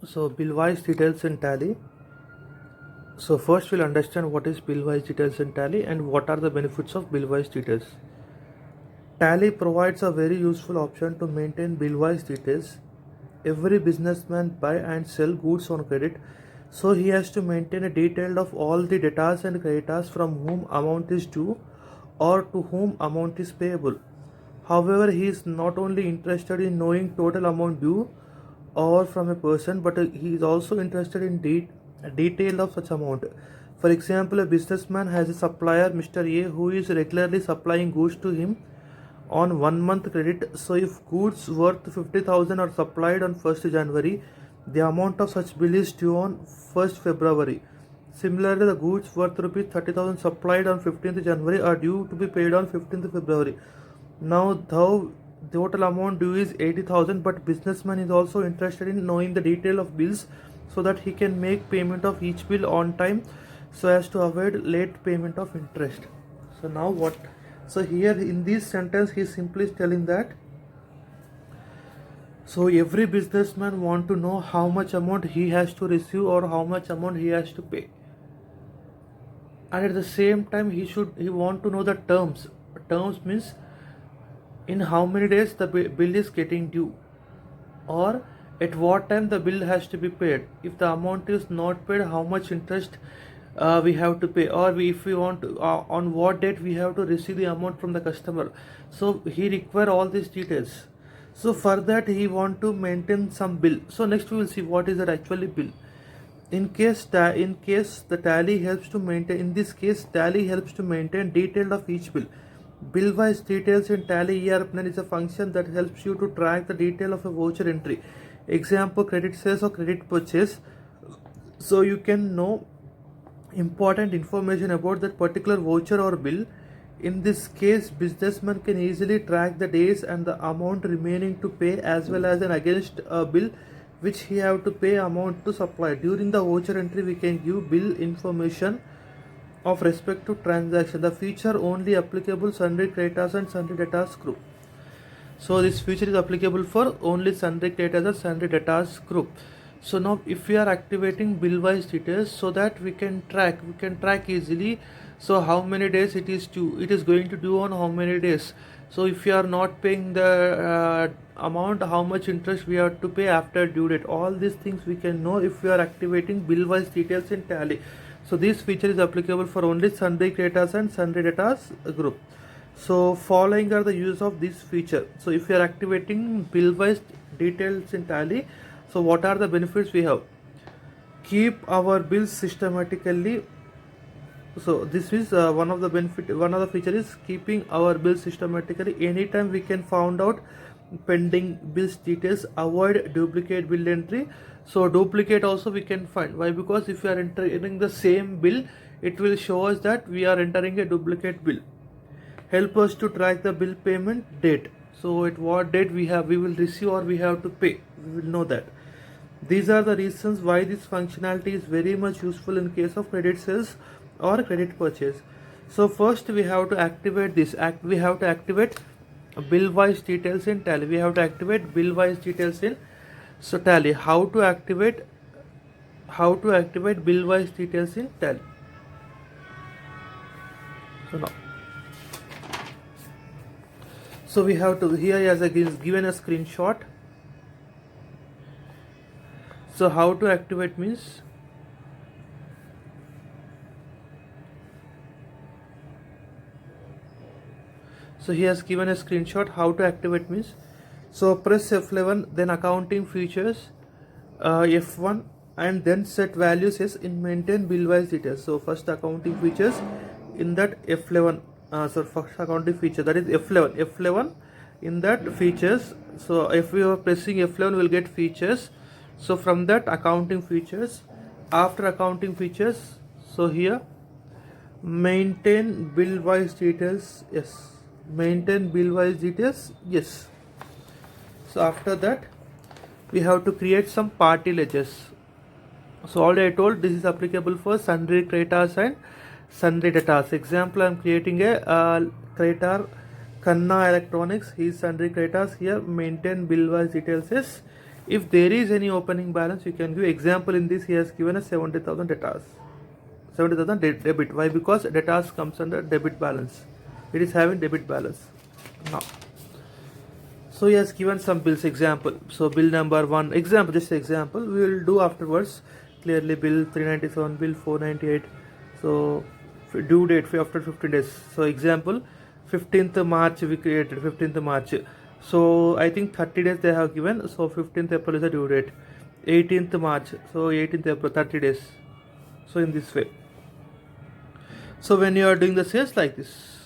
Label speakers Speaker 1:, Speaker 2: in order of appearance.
Speaker 1: So bill-wise details in Tally. So first we'll understand what is bill-wise details in Tally and what are the benefits of bill-wise details. Tally provides a very useful option to maintain bill-wise details. Every businessman buy and sell goods on credit, so he has to maintain a detail of all the debtors and creditors from whom amount is due or to whom amount is payable. However, he is not only interested in knowing total amount due or from a person, but he is also interested in detail of such amount. For example, a businessman has a supplier, Mr. A, who is regularly supplying goods to him on 1 month credit. So if goods worth 50,000 are supplied on 1st January, the amount of such bill is due on 1st February. Similarly, the goods worth rupees 30,000 supplied on 15th January are due to be paid on 15th February. Now, though the total amount due is 80,000, but businessman is also interested in knowing the detail of bills so that he can make payment of each bill on time so as to avoid late payment of interest. So now what? So here in this sentence he simply is telling that so every businessman want to know how much amount he has to receive or how much amount he has to pay, and at the same time he want to know the terms. Terms means in how many days the bill is getting due or at what time the bill has to be paid. If the amount is not paid, how much interest we have to pay, or if we want to, on what date we have to receive the amount from the customer. So he require all these details. So for that he want to maintain some bill. So next we will see what is that actually bill. In case the Tally helps to maintain, in this case Tally helps to maintain detail of each bill. Bill-wise details in Tally ERP9 is a function that helps you to track the detail of a voucher entry. Example, credit sales or credit purchase. So you can know important information about that particular voucher or bill. In this case, businessman can easily track the days and the amount remaining to pay as well as an against a bill which he have to pay amount to supply. During the voucher entry, we can give bill information of respect to transaction. The feature only applicable sundry creditors and sundry debtors group. So this feature is applicable for only sundry creditors and sundry debtors group. So now if we are activating bill wise details, so that we can track easily. So how many days it is going to do on how many days. So if you are not paying the amount, how much interest we have to pay after due date. All these things we can know if we are activating bill wise details in Tally. So this feature is applicable for only sundry creditors and sundry debtors group. So following are the use of this feature. So if you are activating bill wise details in Tally, so what are the benefits we have? Keep our bills systematically. So this is one of the benefit. One of the feature is keeping our bills systematically. Anytime we can find out pending bills details. Avoid duplicate bill entry. So duplicate also we can find. Why? Because if we are entering the same bill, it will show us that we are entering a duplicate bill. Help us to track the bill payment date. So at what date we will receive or we have to pay. We will know that. These are the reasons why this functionality is very much useful in case of credit sales or credit purchase. So first we have to activate this. We have to activate bill wise details in Tally. We have to activate bill wise details in Tally. How to activate bill wise details in Tally. So now. So we have to, here as a given a screenshot. So how to activate means, so he has given a screenshot how to activate means. So press F11, then accounting features, F1, and then set values as in maintain bill wise details. So first accounting features, in that F11, so first accounting feature, that is F11 in that features. So if we are pressing F11 we'll get features. So from that accounting features, after accounting features, so here maintain bill wise details, yes, maintain bill wise details, yes. So after that we have to create some party ledgers. So already I told this is applicable for sundry creditors and sundry debtors. Example, I am creating a creditor Khanna Electronics. He is sundry creditors. Here maintain bill wise details is If there is any opening balance, you can give example. In this, he has given a 70,000 debtors, 70,000 debit. Why? Because debtors comes under debit balance. It is having debit balance now. So he has given some bills example. So bill number 1 example, just example, we will do afterwards. Clearly bill 397, bill 498. So due date after 15 days. So example 15th March we created, 15th March. So I think 30 days they have given. So 15th April is the due date. 18th March. So 18th April, 30 days. So in this way. So when you are doing the sales like this,